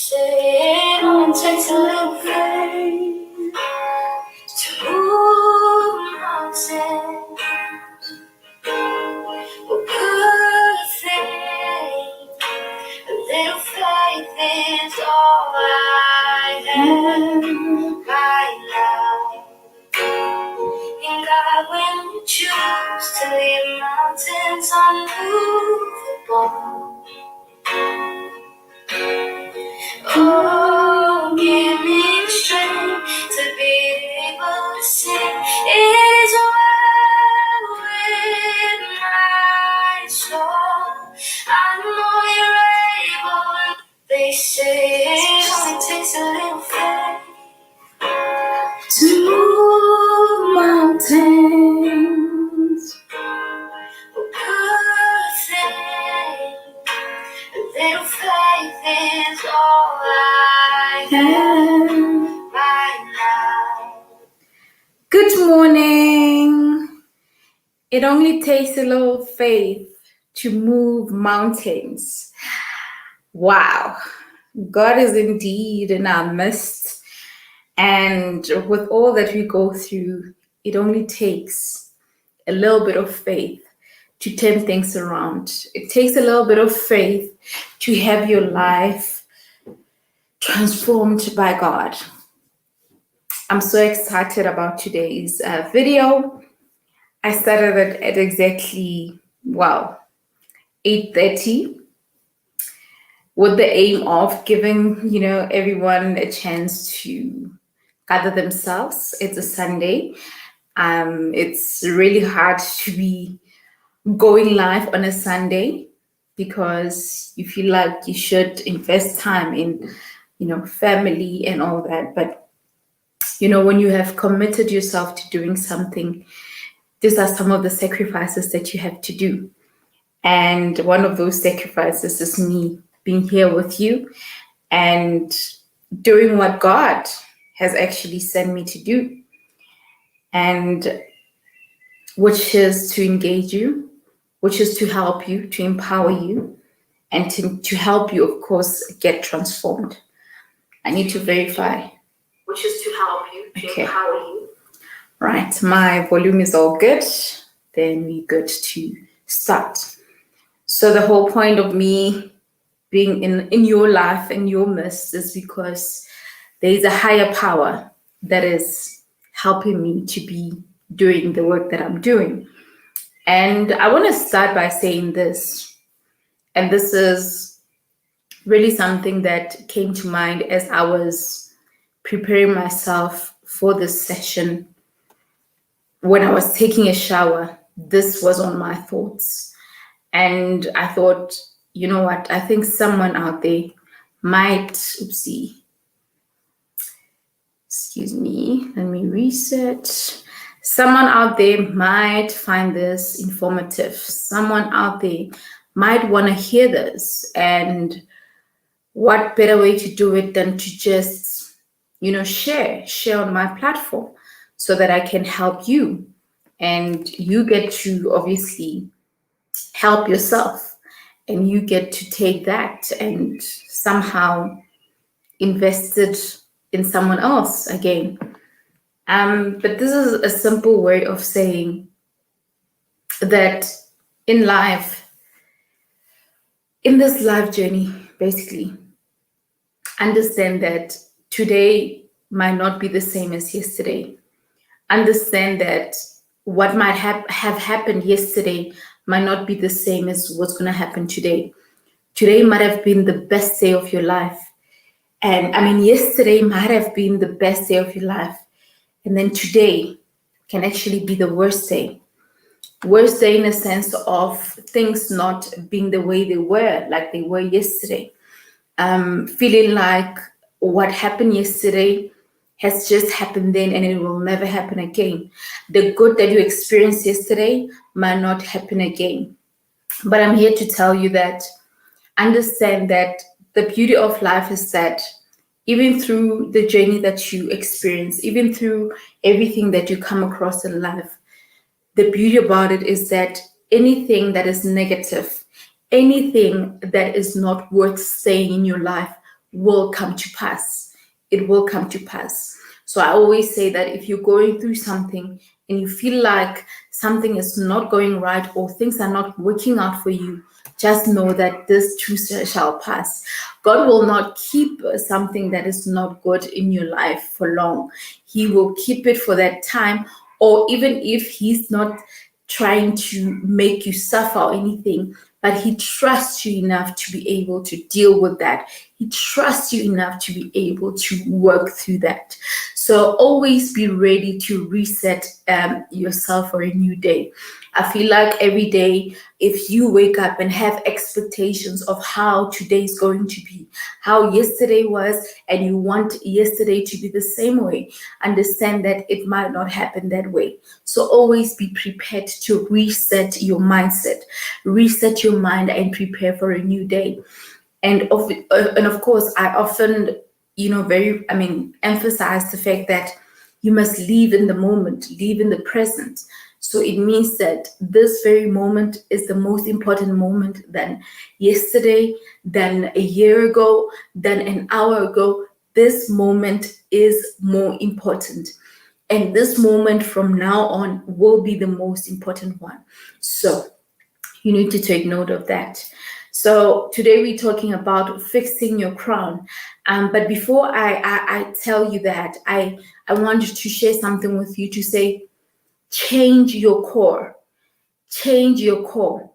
say it only takes a little faith to move mountains. Well, good thing, a little faith is all I have right now. And God, when you choose to leave mountains unmovable, oh, give me the strength to be able to sing. It is well with my soul. I know you're able. They say it only takes a little faith to move mountains. Good thing, a little faith is all I have right now. Good morning. It only takes a little faith to move mountains. Wow. God is indeed in our midst. And with all that we go through, it only takes a little bit of faith to turn things around. It takes a little bit of faith to have your life transformed by God. I'm so excited about today's video. I started it at exactly, 8:30 with the aim of giving, everyone a chance to gather themselves. It's a Sunday. It's really hard to be going live on a Sunday because you feel like you should invest time in, family and all that. But, when you have committed yourself to doing something, these are some of the sacrifices that you have to do. And one of those sacrifices is me being here with you and doing what God has actually sent me to do, and which is to engage you, which is to help you, to empower you, and to help you, of course, get transformed. I need to verify. Which is to help you, to empower you. Right, my volume is all good. Then we're good to start. So the whole point of me being in your life, in your midst, is because there is a higher power that is helping me to be doing the work that I'm doing. And I want to start by saying this, and this is really something that came to mind as I was preparing myself for this session. When I was taking a shower, this was on my thoughts. And I thought, you know what? I think someone out there might, excuse me, let me reset. Someone out there might find this informative. Someone out there might want to hear this. And what better way to do it than to just, share on my platform so that I can help you. And you get to obviously help yourself. And you get to take that and somehow invest it in someone else again. But this is a simple way of saying that in life, in this life journey, basically, understand that today might not be the same as yesterday. Understand that what might have happened yesterday might not be the same as what's going to happen today. Today might have been the best day of your life. And yesterday might have been the best day of your life. And then today can actually be the worst day. Worst day in a sense of things not being the way they were, like they were yesterday. Feeling like what happened yesterday has just happened then and it will never happen again. The good that you experienced yesterday might not happen again. But I'm here to tell you that understand that the beauty of life is that even through the journey that you experience, even through everything that you come across in life, the beauty about it is that anything that is negative, anything that is not worth saying in your life will come to pass. It will come to pass. So I always say that if you're going through something and you feel like something is not going right or things are not working out for you, just know that this too shall pass. God will not keep something that is not good in your life for long. He will keep it for that time, or even if He's not trying to make you suffer or anything, but He trusts you enough to be able to deal with that. He trusts you enough to be able to work through that. So always be ready to reset yourself for a new day. I feel like every day, if you wake up and have expectations of how today is going to be, how yesterday was, and you want yesterday to be the same way, understand that it might not happen that way. So always be prepared to reset your mindset, reset your mind, and prepare for a new day. And of course, I often, emphasize the fact that you must live in the moment, live in the present. So it means that this very moment is the most important moment than yesterday, than a year ago, than an hour ago. This moment is more important. And this moment from now on will be the most important one. So you need to take note of that. So today we're talking about fixing your crown. But before I tell you that, I want to share something with you to say, change your core. Change your core.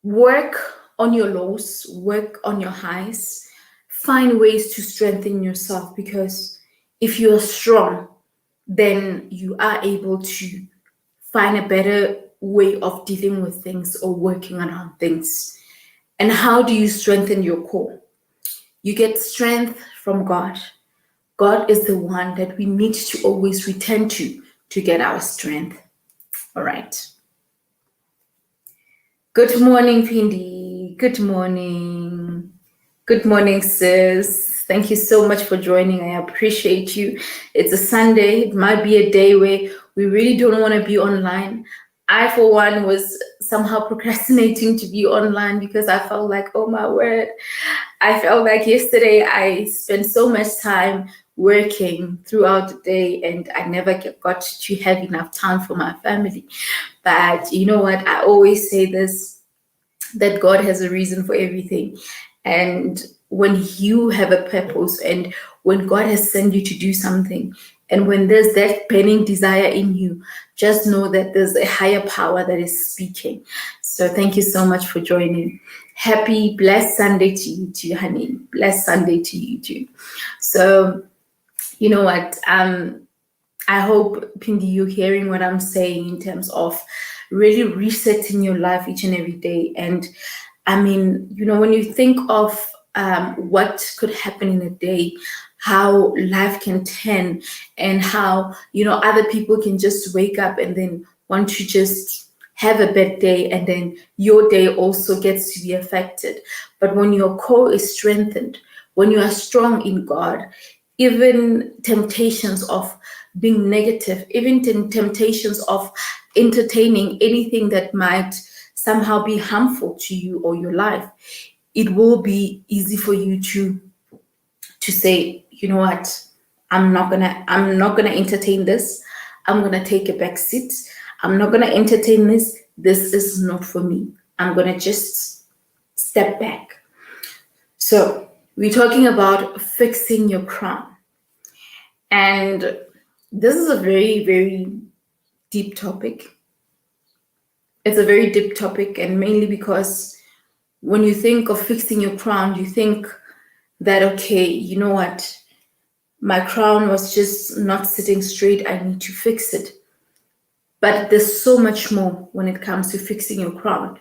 Work on your lows, work on your highs. Find ways to strengthen yourself, because if you're strong, then you are able to find a better way of dealing with things or working around things. And how do you strengthen your core? You get strength from God. God is the one that we need to always return to get our strength. All right. Good morning, Pindi. Good morning. Good morning, sis. Thank you so much for joining. I appreciate you. It's a Sunday. It might be a day where we really don't want to be online. I, for one, was somehow procrastinating to be online because I felt like, oh my word, I felt like yesterday I spent so much time working throughout the day and I never got to have enough time for my family. But you know what? I always say this, that God has a reason for everything. And when you have a purpose and when God has sent you to do something, and when there's that burning desire in you, just know that there's a higher power that is speaking. So thank you so much for joining. Happy, blessed Sunday to you too, honey. Blessed Sunday to you too. So, you know what? I hope, Pindi, you're hearing what I'm saying in terms of really resetting your life each and every day. And I mean, when you think of what could happen in a day, how life can turn, and how, other people can just wake up and then want to just have a bad day, and then your day also gets to be affected. But when your core is strengthened, when you are strong in God, even temptations of being negative, even temptations of entertaining anything that might somehow be harmful to you or your life, it will be easy for you to say, you know what, I'm not gonna entertain this. I'm gonna take a back seat. I'm not gonna entertain this. This is not for me. I'm gonna just step back. So we're talking about fixing your crown. And this is a very, very deep topic. It's a very deep topic, and mainly because when you think of fixing your crown, you think that, okay, you know what, my crown was just not sitting straight, I need to fix it. But there's so much more when it comes to fixing your crown.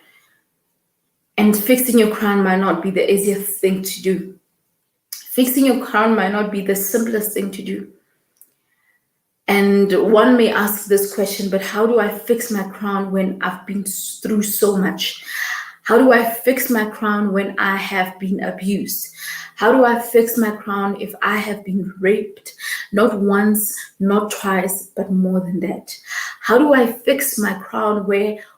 And fixing your crown might not be the easiest thing to do. Fixing your crown might not be the simplest thing to do. And one may ask this question, but how do I fix my crown when I've been through so much? How do I fix my crown when I have been abused? How do I fix my crown if I have been raped? Not once, not twice, but more than that. How do I fix my crown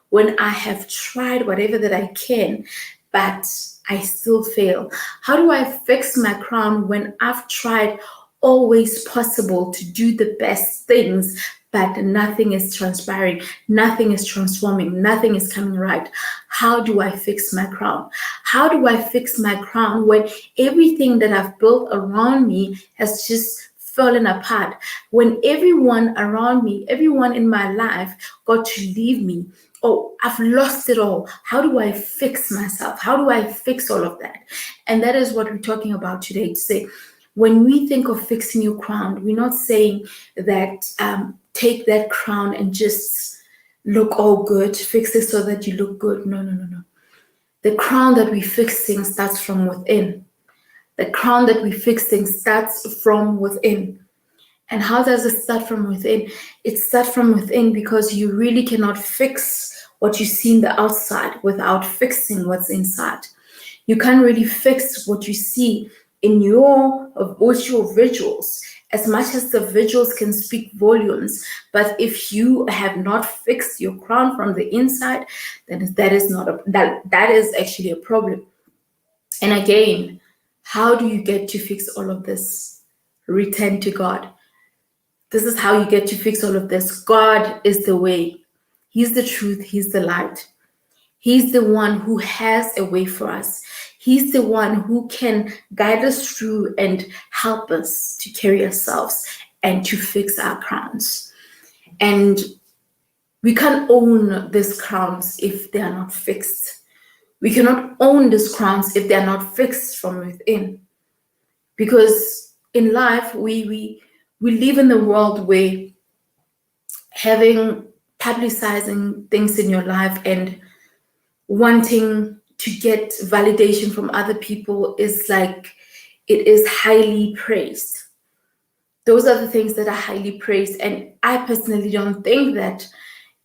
when I have tried whatever that I can, but I still fail? How do I fix my crown when I've tried all ways possible to do the best things, but nothing is transpiring, nothing is transforming, nothing is coming right? How do I fix my crown? How do I fix my crown when everything that I've built around me has just fallen apart? When everyone around me, everyone in my life got to leave me, oh, I've lost it all. How do I fix myself? How do I fix all of that? And that is what we're talking about today. To say, when we think of fixing your crown, we're not saying that take that crown and just look all good, fix it so that you look good. No, no, no, no. The crown that we're fixing starts from within. The crown that we're fixing starts from within. And how does it start from within? It starts from within because you really cannot fix what you see in the outside without fixing what's inside. You can't really fix what you see in your visuals, as much as the visuals can speak volumes. But if you have not fixed your crown from the inside, then that is actually a problem. And again, how do you get to fix all of this? Return to God. This is how you get to fix all of this. God is the way. He's the truth. He's the light. He's the one who has a way for us. He's the one who can guide us through and help us to carry ourselves and to fix our crowns. And we can't own these crowns if they are not fixed. We cannot own these crowns if they are not fixed from within. Because in life, we live in the world where publicizing things in your life and wanting to get validation from other people is like, it is highly praised. Those are the things that are highly praised. And I personally don't think that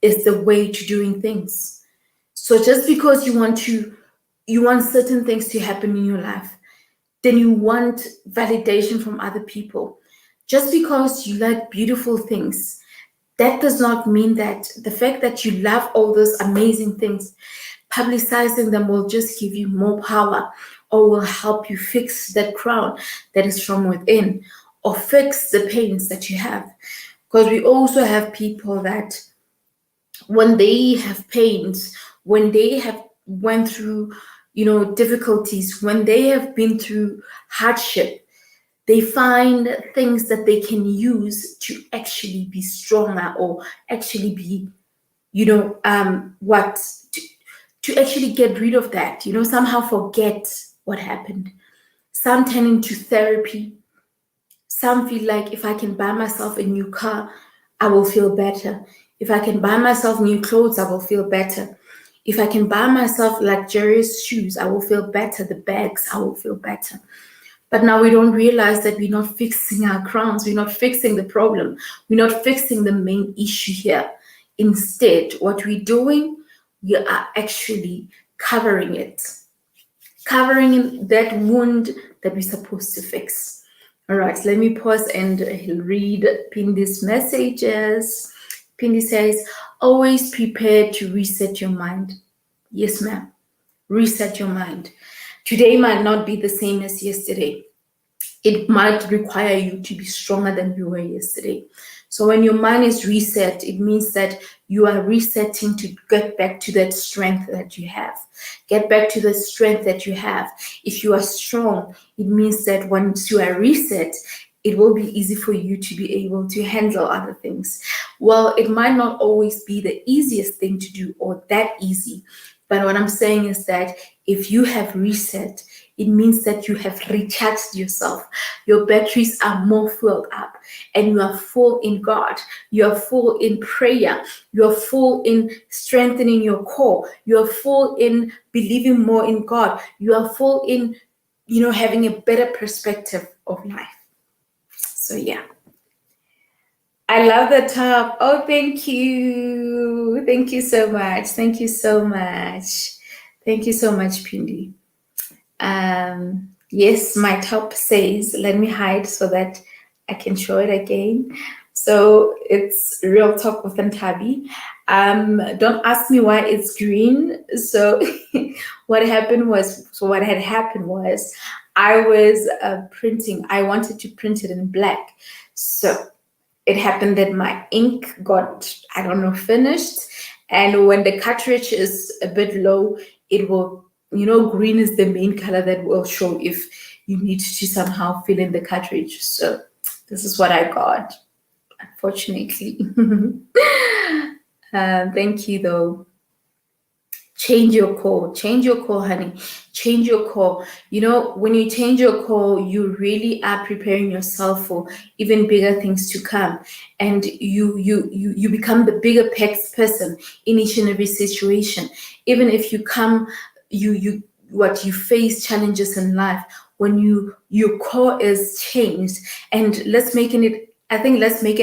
is the way to doing things. So just because you want certain things to happen in your life, then you want validation from other people. Just because you like beautiful things, that does not mean that the fact that you love all those amazing things, publicizing them will just give you more power or will help you fix that crown that is from within or fix the pains that you have. Because we also have people that when they have pains, when they have went through, difficulties, when they have been through hardship, they find things that they can use to actually be stronger or actually be, to actually get rid of that, somehow forget what happened. Some turn into therapy. Some feel like if I can buy myself a new car, I will feel better. If I can buy myself new clothes, I will feel better. If I can buy myself luxurious shoes, I will feel better. The bags, I will feel better. But now we don't realize that we're not fixing our crowns. We're not fixing the problem. We're not fixing the main issue here. Instead, what we're doing, we are actually covering it, covering that wound that we're supposed to fix. All right, let me pause and read Pindy's messages. Pindy says, always prepare to reset your mind. Yes, ma'am. Reset your mind. Today might not be the same as yesterday. It might require you to be stronger than you were yesterday. So when your mind is reset, it means that you are resetting to get back to that strength that you have. Get back to the strength that you have. If you are strong, it means that once you are reset, it will be easy for you to be able to handle other things. Well, it might not always be the easiest thing to do or that easy. But what I'm saying is that if you have reset, it means that you have recharged yourself. Your batteries are more filled up and you are full in God. You are full in prayer. You are full in strengthening your core. You are full in believing more in God. You are full in, having a better perspective of life. So yeah. I love the top. Oh, thank you. Thank you so much. Thank you so much. Thank you so much, Pindi. Yes, my top says, let me hide so that I can show it again. So it's Real Talk with Ntabi. Don't ask me why it's green. So what had happened was I was printing. I wanted to print it in black. So it happened that my ink got, I don't know, finished. And when the cartridge is a bit low, it will, green is the main color that will show if you need to somehow fill in the cartridge. So this is what I got, unfortunately. Thank you, though. Change your call, honey. Change your call. When you change your call, you really are preparing yourself for even bigger things to come, and you become the bigger person in each and every situation. Even if you come, you face challenges in life, when your core is changed. And let's make an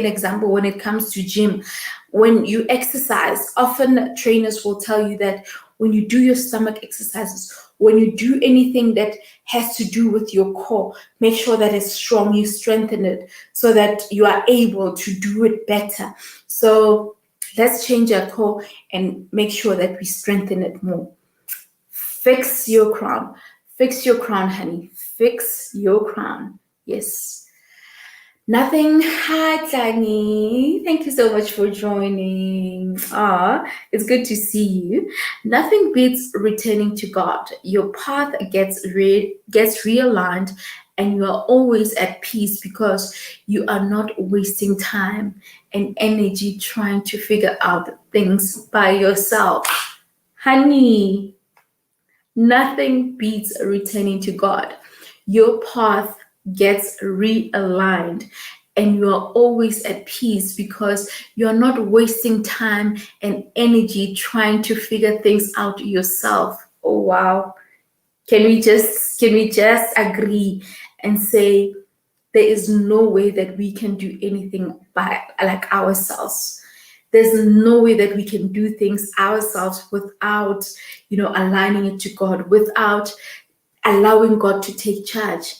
example when it comes to gym. When you exercise, often trainers will tell you that when you do your stomach exercises, when you do anything that has to do with your core, make sure that it's strong, you strengthen it so that you are able to do it better. So let's change our core and make sure that we strengthen it more. Fix your crown. Fix your crown, honey. Fix your crown. Yes. Nothing. Hi, Tani. Thank you so much for joining. It's good to see you. Nothing beats returning to God. Your path gets realigned, and you are always at peace because you are not wasting time and energy trying to figure out things by yourself. Honey, nothing beats returning to God. Your path gets realigned, and you are always at peace because you're not wasting time and energy trying to figure things out yourself. Oh wow. Can we just agree and say there is no way that we can do anything by like ourselves? There's no way that we can do things ourselves without, aligning it to God, without allowing God to take charge.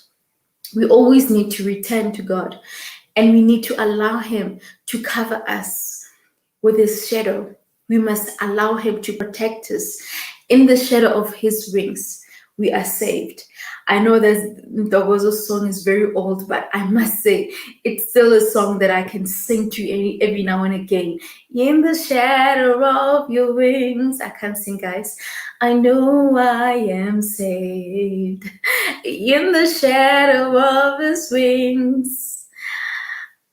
We always need to return to God, and we need to allow Him to cover us with His shadow. We must allow Him to protect us. In the shadow of His wings, we are saved. I know that Ntokozo song is very old, but I must say it's still a song that I can sing to every now and again. In the shadow of your wings. I can't sing, guys. I know I am saved. In the shadow of His wings,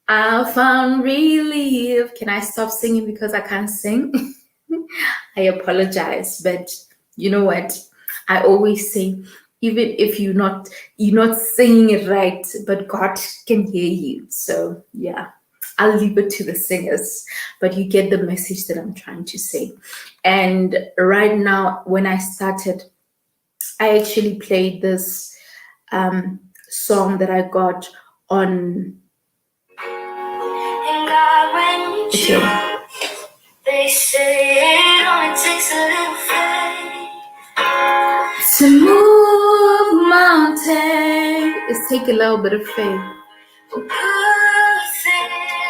I found relief. Can I stop singing because I can't sing? I apologize, but you know what? I always say, even if you're not singing it right, but God can hear you. So yeah, I'll leave it to the singers, but you get the message that I'm trying to say. And right now, when I started, I actually played this song that I got on. And God, when you choose, they say it only takes a little faith to move mountains. It's take a little bit of faith.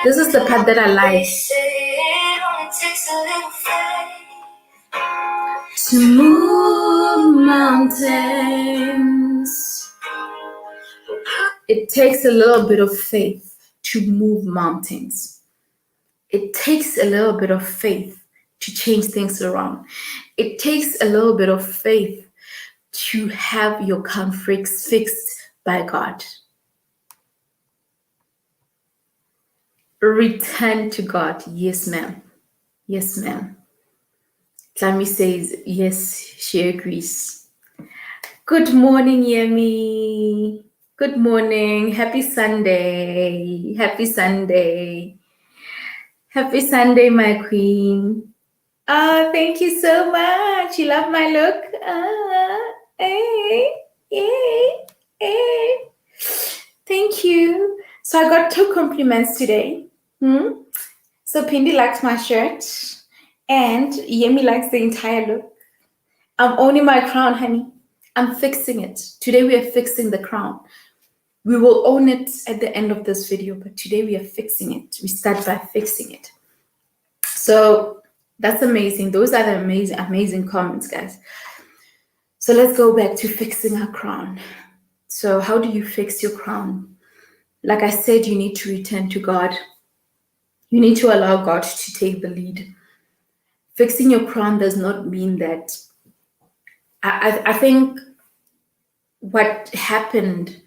This is the part that I like. They say it only takes a little faith to move mountains. It takes a little bit of faith to move mountains. It takes a little bit of faith to change things around. It takes a little bit of faith to have your conflicts fixed by God. Return to God. Yes, ma'am. Yes, ma'am. Tammy says, yes, she agrees. Good morning, Yemi. Good morning. Happy Sunday. Happy Sunday. Happy Sunday, my queen. Oh, thank you so much. You love my look? Thank you. So I got 2 compliments today. So Pindi likes my shirt and Yemi likes the entire look. I'm owning my crown, honey. I'm fixing it. Today we are fixing the crown. We will own it at the end of this video, but today we are fixing it. We start by fixing it. So that's amazing. Those are the amazing comments, guys. So let's go back to fixing our crown. So how do you fix your crown? Like I said, you need to return to God. You need to allow God to take the lead. Fixing your crown does not mean that. I think what happened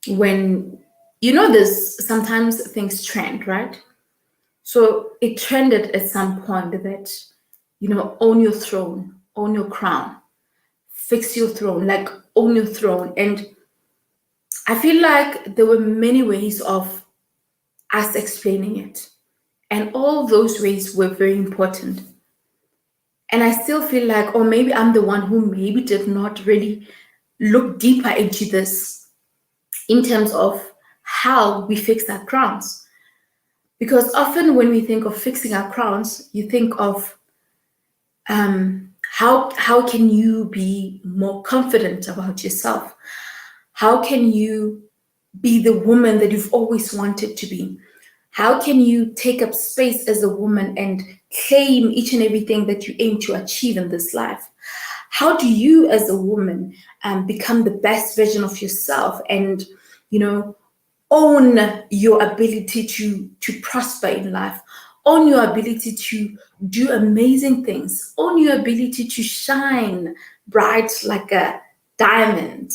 when, there's sometimes things trend, right? So it trended at some point that, own your throne, own your crown, fix your throne, like own your throne. And I feel like there were many ways of us explaining it. And all those ways were very important. And I still feel like, or maybe I'm the one who maybe did not really look deeper into this in terms of how we fix our crowns. Because often when we think of fixing our crowns, you think of how can you be more confident about yourself? How can you be the woman that you've always wanted to be? How can you take up space as a woman and claim each and everything that you aim to achieve in this life? How do you as a woman become the best version of yourself and, own your ability to prosper in life, own your ability to do amazing things, own your ability to shine bright like a diamond?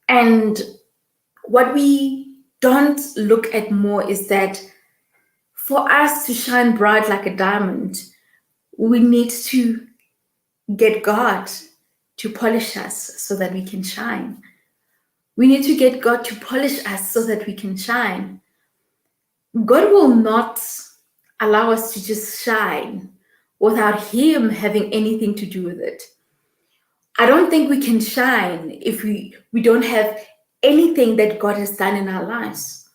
And what we don't look at more is that for us to shine bright like a diamond, we need to get God to polish us so that we can shine. We need to get God to polish us so that we can shine. God will not allow us to just shine without Him having anything to do with it. I don't think we can shine if we don't have anything that God has done in our lives.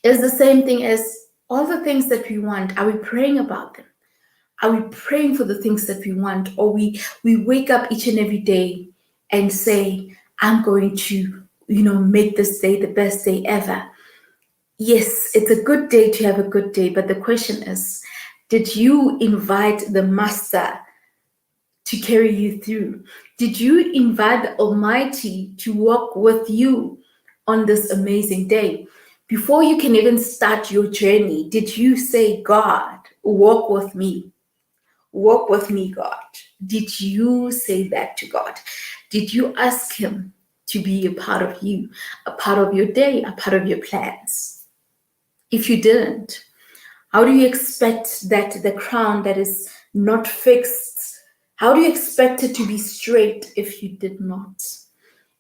It's the same thing as all the things that we want. Are we praying about them? Are we praying for the things that we want? Or we wake up each and every day and say, I'm going to, make this day the best day ever. Yes, it's a good day to have a good day. But the question is, did you invite the Master to carry you through? Did you invite the Almighty to walk with you on this amazing day? Before you can even start your journey, did you say, God, walk with me? Walk with me, God. Did you say that to God? Did you ask Him to be a part of you, a part of your day, a part of your plans? If you didn't, how do you expect that the crown that is not fixed, how do you expect it to be straight if you did not?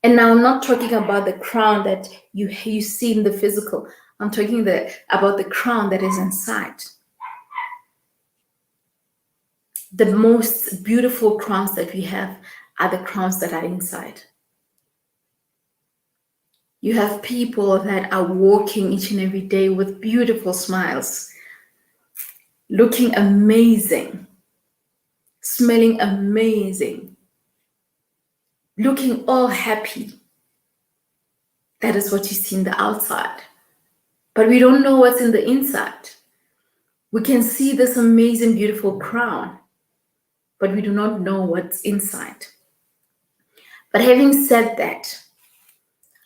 And now I'm not talking about the crown that you see in the physical. I'm talking about the crown that is inside. The most beautiful crowns that we have are the crowns that are inside. You have people that are walking each and every day with beautiful smiles, looking amazing, smelling amazing, looking all happy. That is what you see in the outside. But we don't know what's in the inside. We can see this amazing, beautiful crown, but we do not know what's inside. But having said that,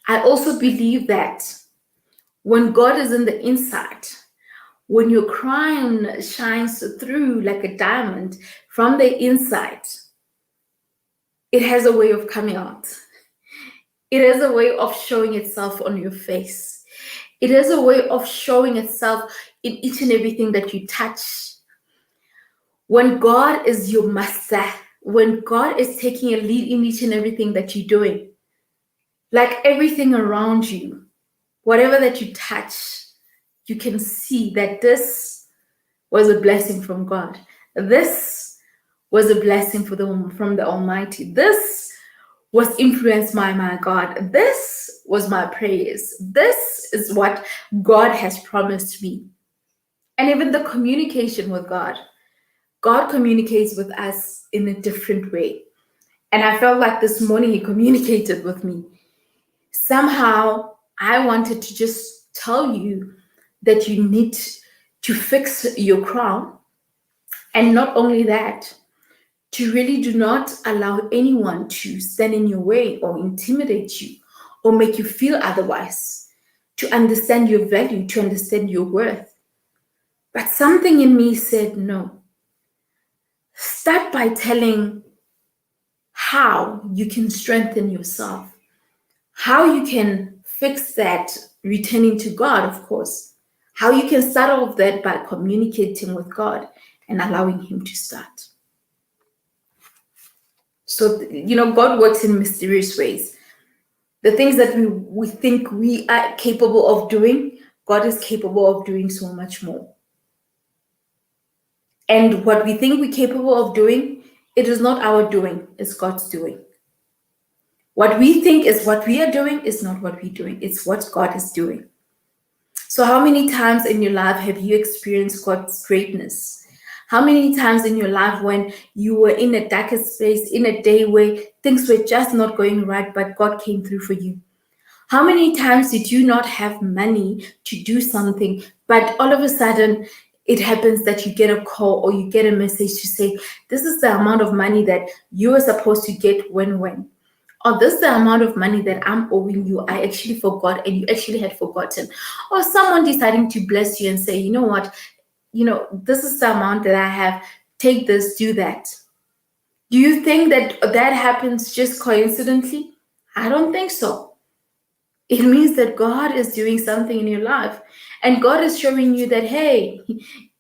I also believe that when God is in the inside, when your crown shines through like a diamond from the inside, it has a way of coming out. It has a way of showing itself on your face. It has a way of showing itself in each and everything that you touch. When God is your master, when God is taking a lead in each and everything that you're doing, like everything around you, whatever that you touch, you can see that this was a blessing from God. This was a blessing from the Almighty. This was influenced by my God. This was my prayers. This is what God has promised me. And even the communication with God. God communicates with us in a different way. And I felt like this morning He communicated with me. Somehow, I wanted to just tell you that you need to fix your crown. And not only that, to really do not allow anyone to stand in your way or intimidate you or make you feel otherwise, to understand your value, to understand your worth. But something in me said, no. Start by telling how you can strengthen yourself, how you can fix that, returning to God, of course, how you can start off that by communicating with God and allowing Him to start. So, God works in mysterious ways. The things that we think we are capable of doing, God is capable of doing so much more. And what we think we're capable of doing, it is not our doing, it's God's doing. What we think is what we are doing is not what we're doing, it's what God is doing. So how many times in your life have you experienced God's greatness? How many times in your life when you were in a darkest space, in a day where things were just not going right, but God came through for you? How many times did you not have money to do something, but all of a sudden it happens that you get a call or you get a message to say, this is the amount of money that you were supposed to get when? Or this is the amount of money that I'm owing you. I actually forgot and you actually had forgotten. Or someone deciding to bless you and say, you know what, this is the amount that I have. Take this, do that. Do you think that happens just coincidentally? I don't think so. It means that God is doing something in your life. And God is showing you that, hey,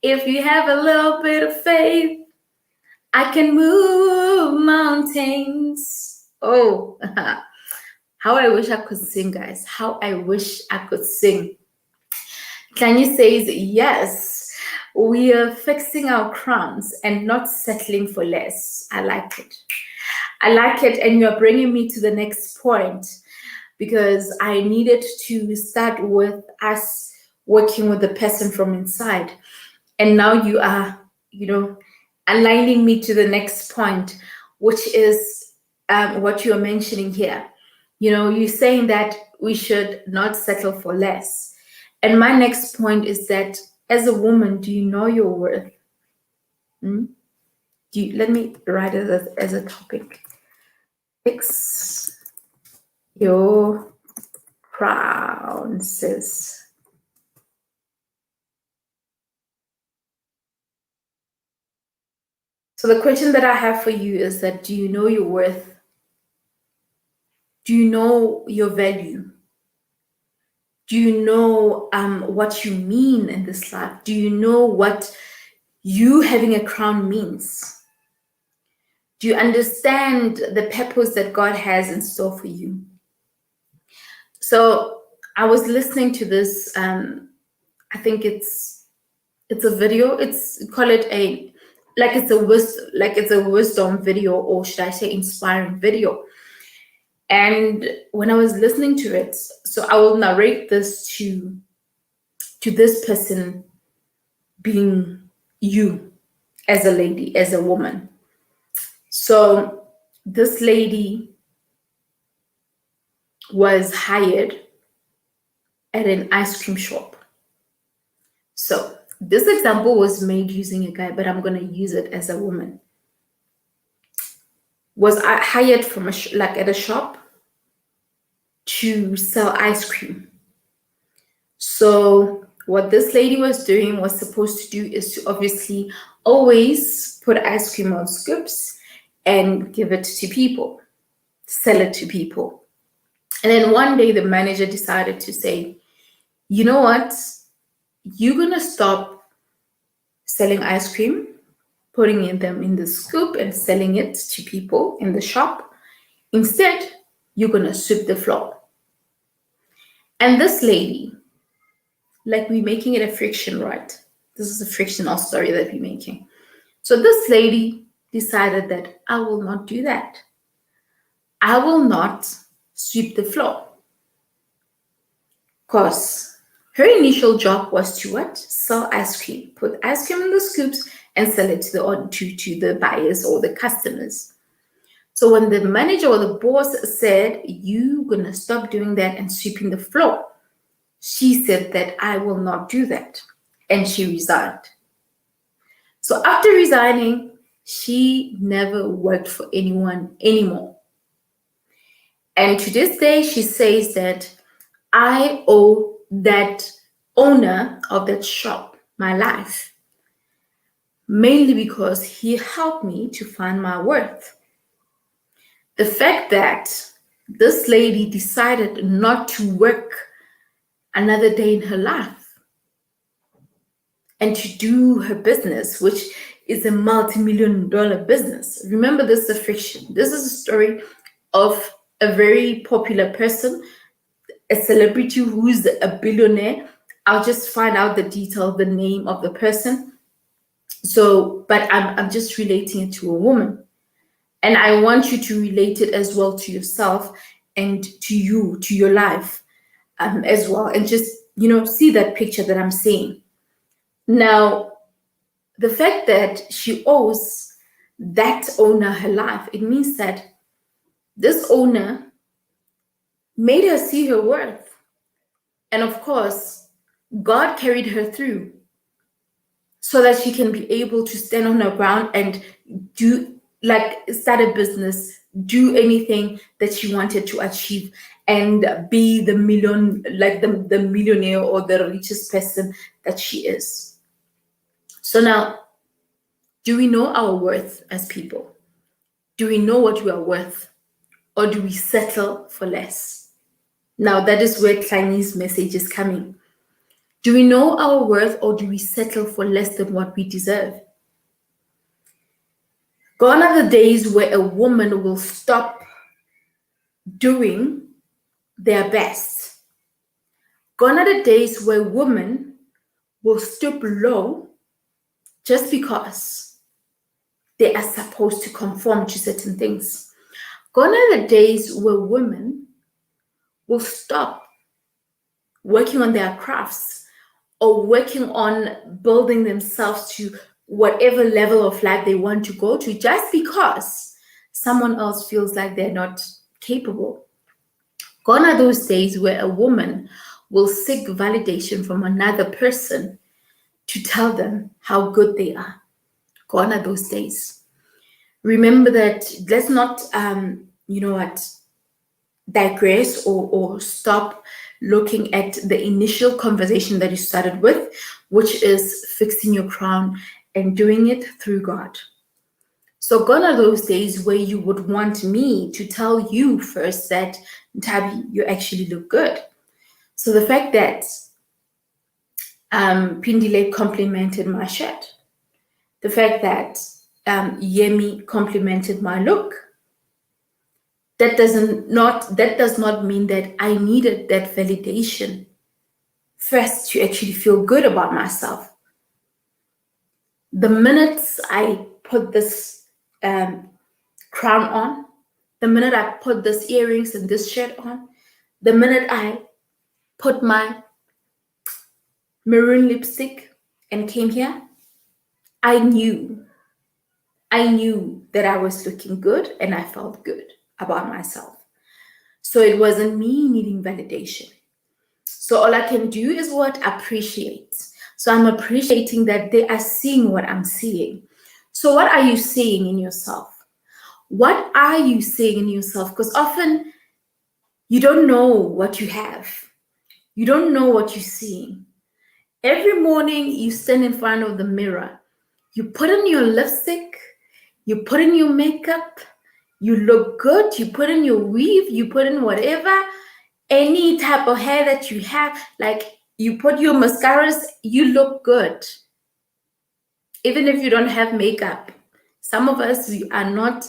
if you have a little bit of faith, I can move mountains. Oh, how I wish I could sing, guys. How I wish I could sing. Kanye says, yes, we are fixing our crowns and not settling for less. I like it. I like it. And you're bringing me to the next point, because I needed to start with us working with the person from inside. And now you are, aligning me to the next point, which is what you're mentioning here. You're saying that we should not settle for less. And my next point is that as a woman, do you know your worth? Let me write it as a topic. Fix your crown, sis. So the question that I have for you is that, do you know your worth? Do you know your value? Do you know what you mean in this life? Do you know what you having a crown means? Do you understand the purpose that God has in store for you? So I was listening to this. I think it's a video. Call it it's a wisdom video, or should I say inspiring video. And when I was listening to it, so I will narrate this to this person being you as a lady, as a woman. So this lady was hired at an ice cream shop. So this example was made using a guy, but I'm going to use it as a woman. Was hired from at a shop to sell ice cream. So what this lady was doing, was supposed to do, is to obviously always put ice cream on scoops and give it to people, sell it to people. And then one day the manager decided to say, you know what? You're going to stop selling ice cream, putting them in the scoop and selling it to people in the shop. Instead, you're going to sweep the floor. And this lady, we're making it a friction, right? This is a frictional story that we're making. So this lady decided that I will not do that. I will not sweep the floor. Because her initial job was to what? Sell ice cream. Put ice cream in the scoops and sell it to the buyers or the customers. So when the manager or the boss said, "You're going to stop doing that and sweeping the floor," she said that I will not do that. And she resigned. So after resigning, she never worked for anyone anymore. And to this day, she says that I owe that owner of that shop my life, mainly because he helped me to find my worth. The fact that this lady decided not to work another day in her life and to do her business, which is a multi-million-dollar business. Remember, this is fiction. This is a story of a very popular person, a celebrity who's a billionaire. I'll just find out the detail, the name of the person. So, but I'm just relating it to a woman. And I want you to relate it as well to yourself and to you, to your life as well. And just, see that picture that I'm seeing. Now, the fact that she owes that owner her life, it means that this owner made her see her worth. And of course, God carried her through so that she can be able to stand on her ground and start a business, do anything that she wanted to achieve, and be the millionaire or the richest person that she is. So now, do we know our worth as people? Do we know what we are worth? Or do we settle for less? Now, that is where Chinese message is coming. Do we know our worth, or do we settle for less than what we deserve? Gone are the days where a woman will stop doing their best. Gone are the days where women will stoop low just because they are supposed to conform to certain things. Gone are the days where women will stop working on their crafts or working on building themselves to whatever level of life they want to go to just because someone else feels like they're not capable. Gone are those days where a woman will seek validation from another person to tell them how good they are. Gone are those days. Remember that, let's not, digress or stop looking at the initial conversation that you started with, which is fixing your crown and doing it through God. So gone are those days where you would want me to tell you first that, Nthabi, you actually look good. So the fact that Pindile complimented my shirt, the fact that Yemi complimented my look, that does not mean that I needed that validation first to actually feel good about myself. The minute I put this crown on, the minute I put this earrings and this shirt on, the minute I put my maroon lipstick and came here, I knew that I was looking good and I felt good about myself. So it wasn't me needing validation. So all I can do is appreciate. So I'm appreciating that they are seeing what I'm seeing. So what are you seeing in yourself? What are you seeing in yourself? Because often you don't know what you have. You don't know what you're seeing. Every morning you stand in front of the mirror. You put in your lipstick. You put in your makeup. You look good. You put in your weave. You put in whatever, any type of hair that you have. Like you put your mascaras, you look good. Even if you don't have makeup. Some of us, we are not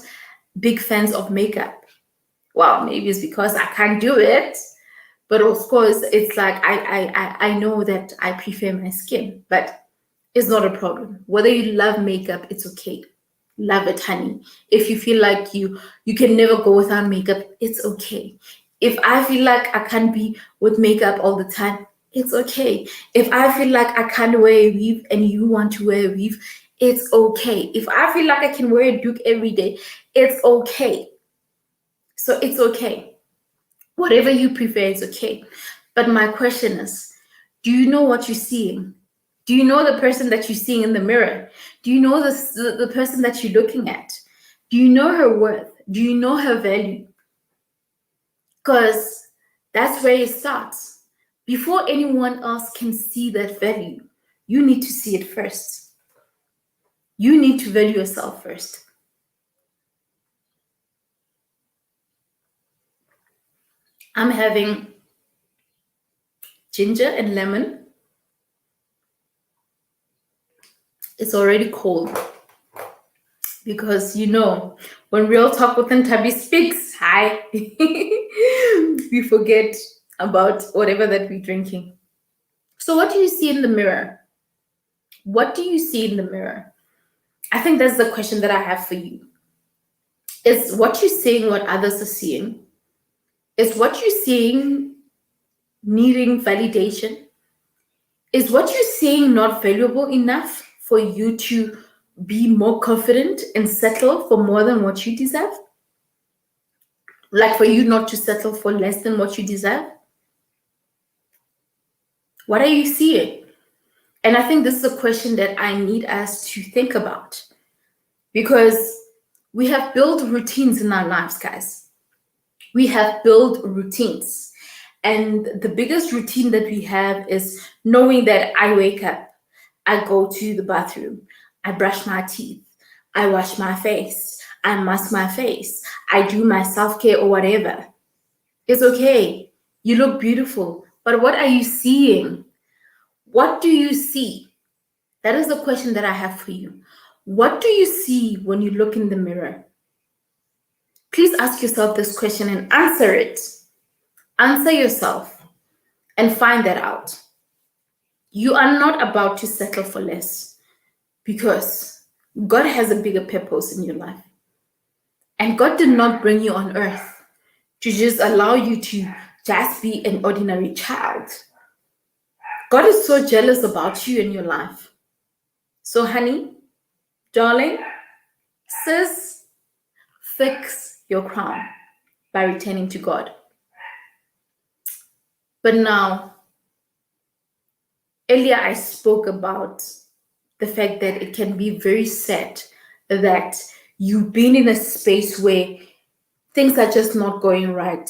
big fans of makeup. Well, maybe it's because I can't do it. But of course, it's like I know that I prefer my skin, but it's not a problem. Whether you love makeup, it's okay. Love it, honey. If you feel like you can never go without makeup, it's okay. If I feel like I can't be with makeup all the time, it's okay. If I feel like I can't wear a weave and you want to wear a weave, it's okay. If I feel like I can wear a duke every day, it's okay. So it's okay. Whatever you prefer is okay. But my question is, do you know what you're seeing? Do you know the person that you're seeing in the mirror? Do you know the person that you're looking at? Do you know her worth? Do you know her value? Because that's where it starts. Before anyone else can see that value, you need to see it first. You need to value yourself first. I'm having ginger and lemon. It's already cold because when Real Talk with Ntabi speaks, hi, we forget about whatever that we're drinking. So what do you see in the mirror? What do you see in the mirror? I think that's the question that I have for you. Is what you're seeing what others are seeing? Is what you're seeing needing validation? Is what you're seeing not valuable enough for you to be more confident and settle for more than what you deserve? Like for you not to settle for less than what you deserve? What are you seeing? And I think this is a question that I need us to think about, because we have built routines in our lives, guys. We have built routines. And the biggest routine that we have is knowing that I wake up, I go to the bathroom, I brush my teeth, I wash my face, I mask my face, I do my self-care or whatever. It's okay. You look beautiful. But what are you seeing? What do you see? That is the question that I have for you. What do you see when you look in the mirror? Please ask yourself this question and answer it. Answer yourself and find that out. You are not about to settle for less, because God has a bigger purpose in your life. And God did not bring you on earth to just allow you to just be an ordinary child. God is so jealous about you in your life. So, honey, darling, sis, fix your crown by returning to God. But now, earlier I spoke about the fact that it can be very sad that you've been in a space where things are just not going right.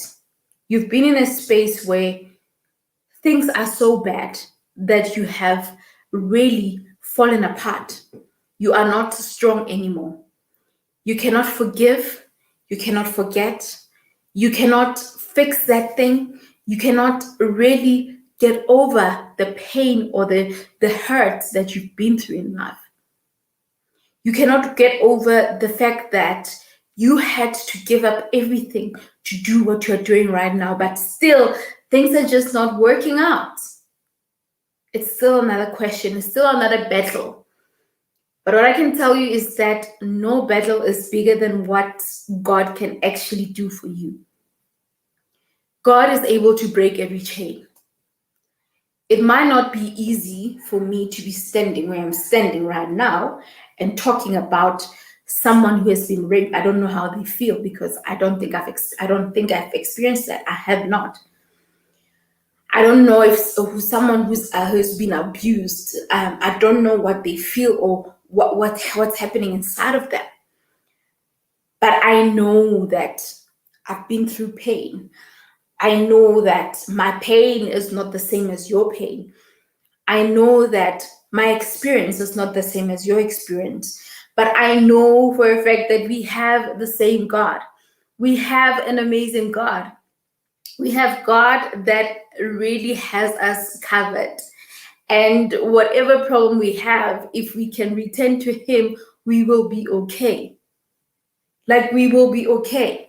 You've been in a space where things are so bad that you have really fallen apart. You are not strong anymore. You cannot forgive. You cannot forget. You cannot fix that thing. You cannot really get over the pain or the hurts that you've been through in life. You cannot get over the fact that you had to give up everything to do what you're doing right now, but still things are just not working out. It's still another question. It's still another battle. But what I can tell you is that no battle is bigger than what God can actually do for you. God is able to break every chain. It might not be easy for me to be standing where I'm standing right now and talking about someone who has been raped. I don't know how they feel, because I don't think I've experienced that. I have not. I don't know if someone who's been abused. I don't know what they feel or what's happening inside of them. But I know that I've been through pain. I know that my pain is not the same as your pain. I know that my experience is not the same as your experience. But I know for a fact that we have the same God. We have an amazing God. We have God that really has us covered. And whatever problem we have, if we can return to Him, we will be okay. Like, we will be okay.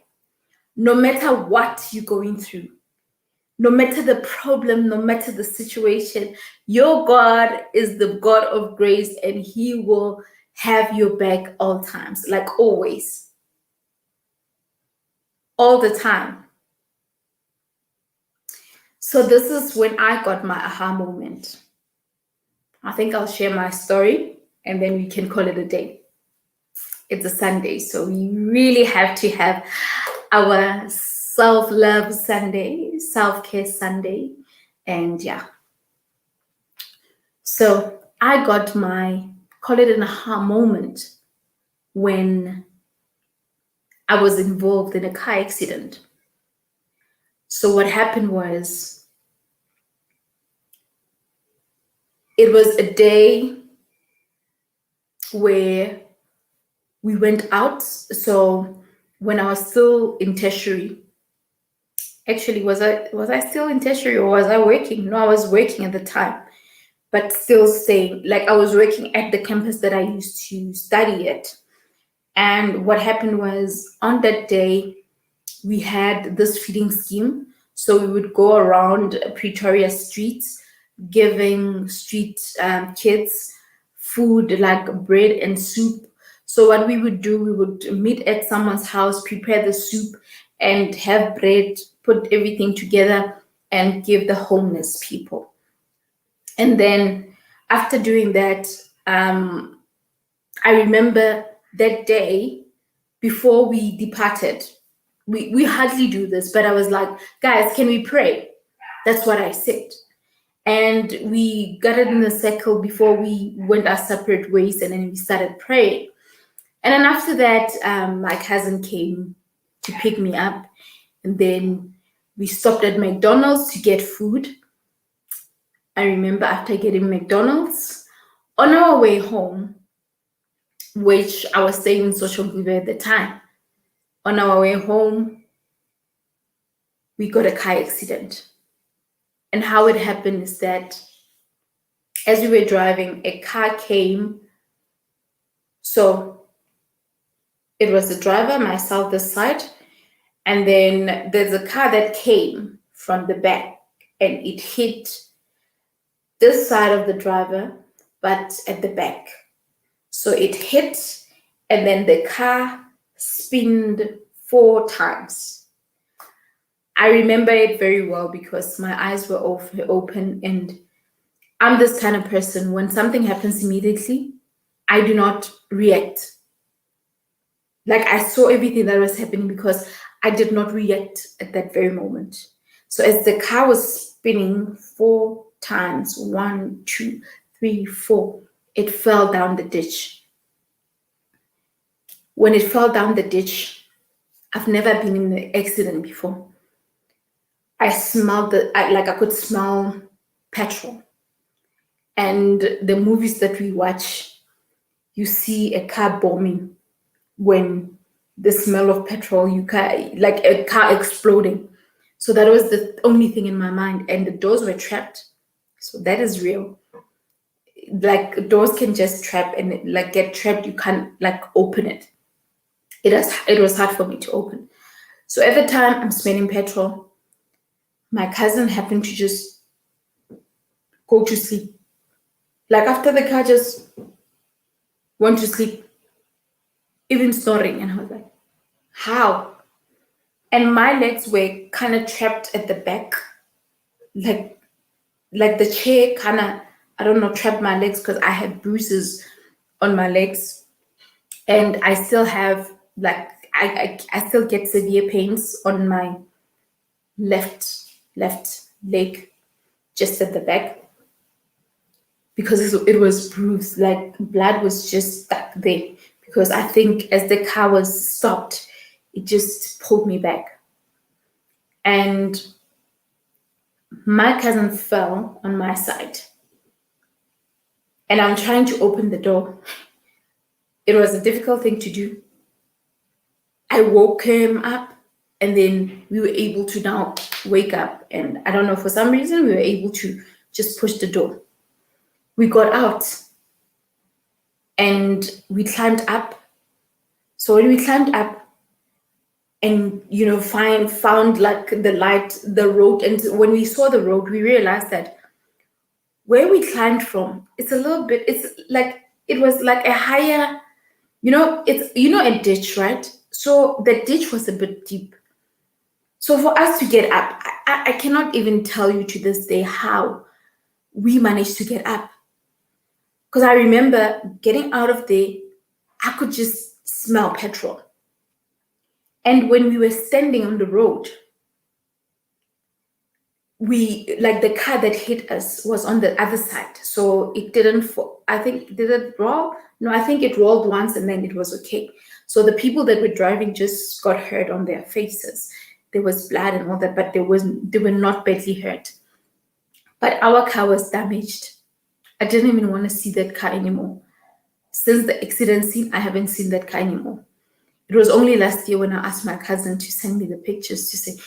No matter what you're going through, no matter the problem, no matter the situation, your God is the God of grace, and He will have your back all times, like always. All the time. So this is when I got my aha moment. I think I'll share my story and then we can call it a day. It's a Sunday, so we really have to have our self-love Sunday, self-care Sunday. And yeah, so I got my, call it an aha moment, when I was involved in a car accident. So what happened was, it was a day where we went out. So when I was still in tertiary, actually, was I still in tertiary or was I working? No, I was working at the time, but still staying. Like, I was working at the campus that I used to study at. And what happened was, on that day, we had this feeding scheme. So we would go around Pretoria streets, giving street kids food like bread and soup. So what we would do, we would meet at someone's house, prepare the soup, and have bread, put everything together, and give the homeless people. And then after doing that, I remember that day before we departed, we hardly do this, but I was like, guys, can we pray? That's what I said. And we gathered in a circle before we went our separate ways, and then we started praying. And then after that, my cousin came to pick me up, and then we stopped at McDonald's to get food. I remember after getting McDonald's, on our way home, which I was staying in Social Glebe at the time, on our way home, we got a car accident. And how it happened is that as we were driving, a car came. So it was the driver, myself, this side, and then there's a car that came from the back, and it hit this side of the driver, but at the back. So it hit, and then the car spinned 4 times. I remember it very well because my eyes were open, and I'm this kind of person. When something happens immediately, I do not react. Like, I saw everything that was happening because I did not react at that very moment. So as the car was spinning 4 times, 1, 2, 3, 4, it fell down the ditch. When it fell down the ditch, I've never been in an accident before. I smelled I could smell petrol. And the movies that we watch, you see a car bombing when the smell of petrol, like a car exploding. So that was the only thing in my mind. And the doors were trapped. So that is real. Like, doors can just trap and like get trapped. You can't like open it. It was hard for me to open. So at the time, I'm spending petrol. My cousin happened to just go to sleep. Like, after the car just went to sleep, even snoring. And I was like, how? And my legs were kind of trapped at the back. Like the chair kind of, I don't know, trapped my legs because I had bruises on my legs. And I still have, like, I still get severe pains on my left leg, just at the back, because it was bruised. Like, blood was just stuck there, because I think as the car was stopped, it just pulled me back. And my cousin fell on my side, and I'm trying to open the door. It was a difficult thing to do. I woke him up, and then we were able to now wake up. And I don't know, for some reason, we were able to just push the door. We got out, and we climbed up. So when we climbed up, and found like the light, the road, and when we saw the road, we realized that where we climbed from, it's like it was like a higher, it's a ditch, right? So the ditch was a bit deep. So for us to get up, I cannot even tell you to this day how we managed to get up. Because I remember getting out of there, I could just smell petrol. And when we were standing on the road, the car that hit us was on the other side, so it didn't fall. I think, did it roll? No, I think it rolled once and then it was okay. So the people that were driving just got hurt on their faces. There was blood and all that, but they were not badly hurt. But our car was damaged. I didn't even want to see that car anymore. Since the accident scene, I haven't seen that car anymore. It was only last year when I asked my cousin to send me the pictures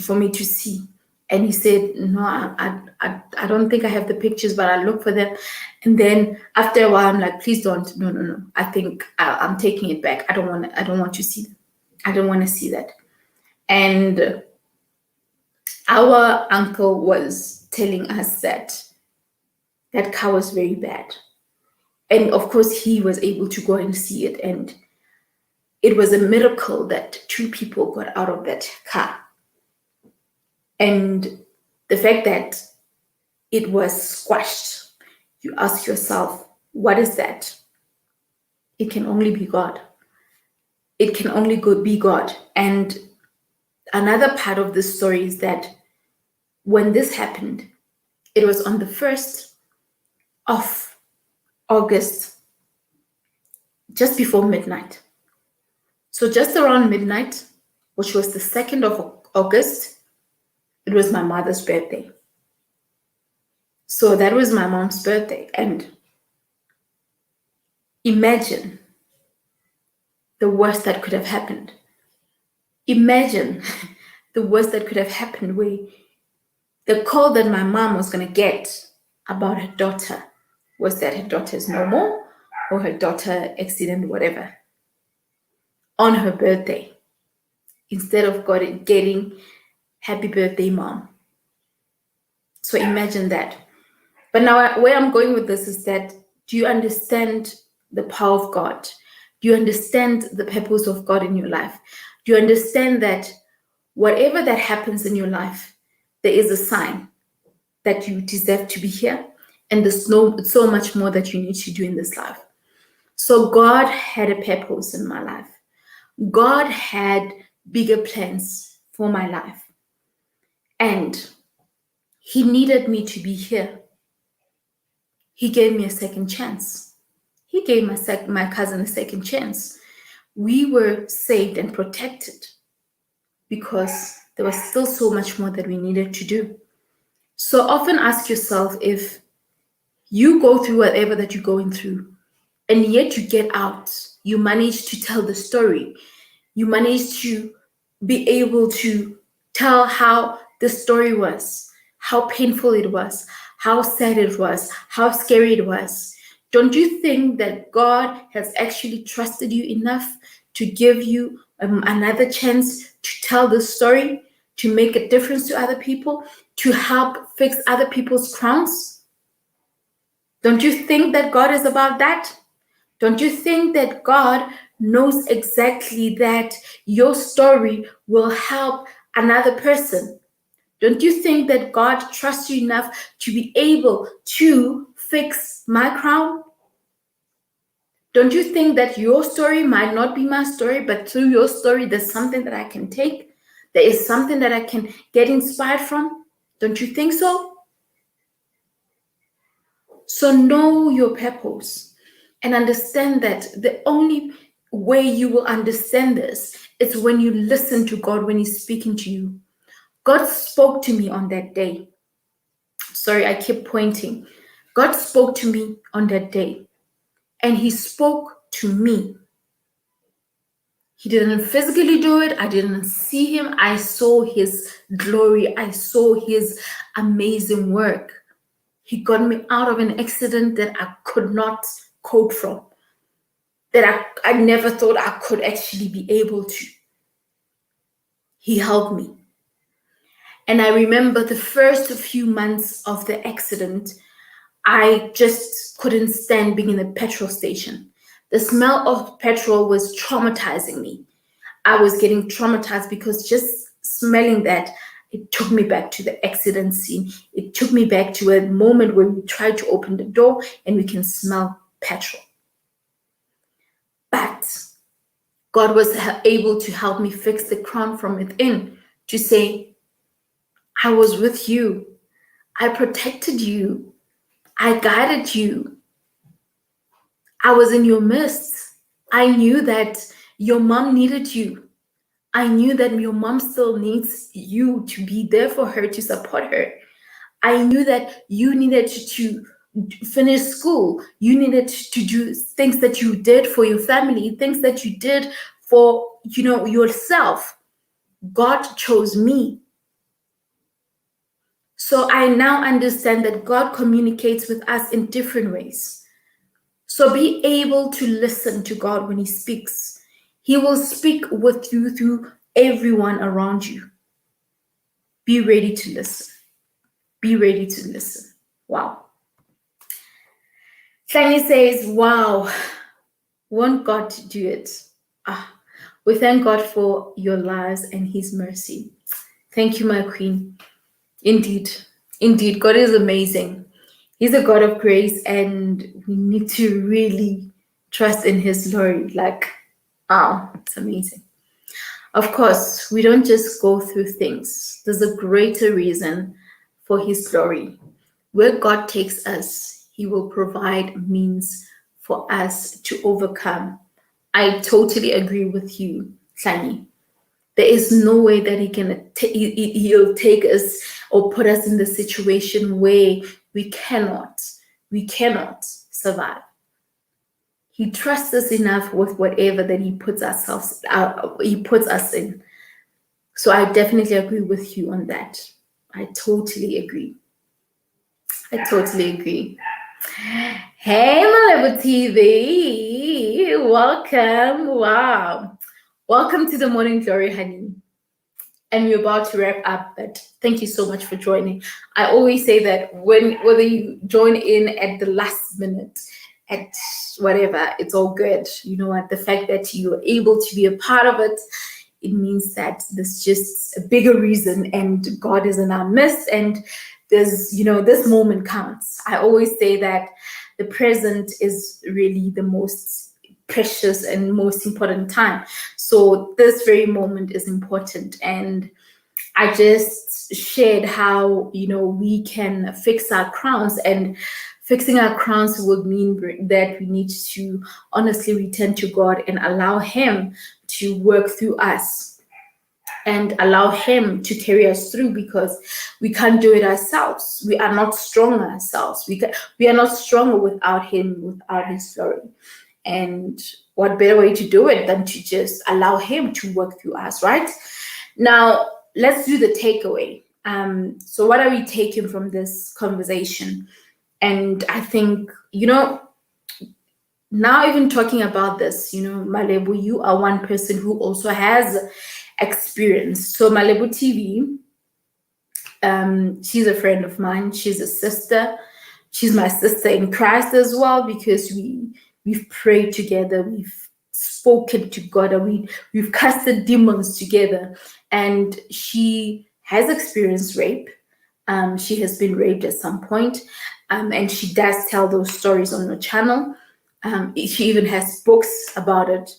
for me to see. And he said, no, I don't think I have the pictures, but I'll look for them. And then after a while, I'm like, please don't. No. I think I'm taking it back. I don't want to see them. I don't want to see that. And our uncle was telling us that car was very bad. And of course, he was able to go and see it. And it was a miracle that 2 people got out of that car. And the fact that it was squashed, you ask yourself, what is that? It can only be God. It can only be God. And another part of this story is that when this happened, it was on the 1st of August, just before midnight. So just around midnight, which was the 2nd of August, it was my mother's birthday. So that was my mom's birthday. And imagine the worst that could have happened. Imagine the worst that could have happened, where the call that my mom was going to get about her daughter was that her daughter is no more, or her daughter accident, whatever, on her birthday, instead of getting happy birthday, mom. So imagine that. But now where I'm going with this is that, do you understand the power of God? Do you understand the purpose of God in your life? Do you understand that whatever that happens in your life, there is a sign that you deserve to be here, and there's so much more that you need to do in this life. So God had a purpose in my life. God had bigger plans for my life. And He needed me to be here. He gave me a second chance. He gave my cousin a second chance. We were saved and protected because there was still so much more that we needed to do. So often ask yourself, if you go through whatever that you're going through, and yet you get out, you manage to tell the story, you manage to be able to tell how the story was, how painful it was, how sad it was, how scary it was. Don't you think that God has actually trusted you enough to give you another chance to tell the story, to make a difference to other people, to help fix other people's crowns? Don't you think that God is about that? Don't you think that God knows exactly that your story will help another person? Don't you think that God trusts you enough to be able to fix my crown? Don't you think that your story might not be my story, but through your story, there's something that I can take? There is something that I can get inspired from? Don't you think so? So know your purpose and understand that the only way you will understand this is when you listen to God when He's speaking to you. God spoke to me on that day. Sorry, I keep pointing. God spoke to me on that day, and He spoke to me. He didn't physically do it. I didn't see Him. I saw His glory. I saw His amazing work. He got me out of an accident that I could not cope from, that I never thought I could actually be able to. He helped me. And I remember the first few months of the accident, I just couldn't stand being in the petrol station. The smell of petrol was traumatizing me. I was getting traumatized because just smelling that, it took me back to the accident scene. It took me back to a moment where we tried to open the door and we can smell petrol. But God was able to help me fix the crown from within, to say, I was with you, I protected you, I guided you, I was in your midst. I knew that your mom needed you. I knew that your mom still needs you to be there for her, to support her. I knew that you needed to finish school. You needed to do things that you did for your family, things that you did for, yourself. God chose me. So I now understand that God communicates with us in different ways. So be able to listen to God when He speaks. He will speak with you through everyone around you. Be ready to listen. Be ready to listen. Wow. Fanny says, wow, want God to do it. We thank God for your lives and His mercy. Thank you, my queen. Indeed, God is amazing. He's a God of grace, and we need to really trust in His glory. It's amazing. Of course, we don't just go through things. There's a greater reason for His glory. Where God takes us, He will provide means for us to overcome. I totally agree with you, Shani. There is no way that He'll take us or put us in the situation where we cannot survive. He trusts us enough with whatever that He puts us in. So I definitely agree with you on that. I totally agree. Hey, Malibu TV, welcome. Wow, welcome to the Morning Glory, honey. And we're about to wrap up, but thank you so much for joining. I always say that whether you join in at the last minute, at whatever, it's all good. You know what? The fact that you're able to be a part of it, it means that there's just a bigger reason, and God is in our midst, and this moment counts. I always say that the present is really the most precious and most important time. So this very moment is important. And I just shared how, we can fix our crowns, and fixing our crowns would mean that we need to honestly return to God and allow Him to work through us and allow Him to carry us through, because we can't do it ourselves. We are not strong ourselves. We are not stronger without Him, without His glory. And what better way to do it than to just allow Him to work through us, right? Now, let's do the takeaway. So what are we taking from this conversation? And I think, now even talking about this, Malibu, you are one person who also has experience. So Malibu TV, she's a friend of mine. She's a sister. She's my sister in Christ as well, because we've prayed together. We've spoken to God, and we've casted demons together. And she has experienced rape. She has been raped at some point, and she does tell those stories on her channel. She even has books about it.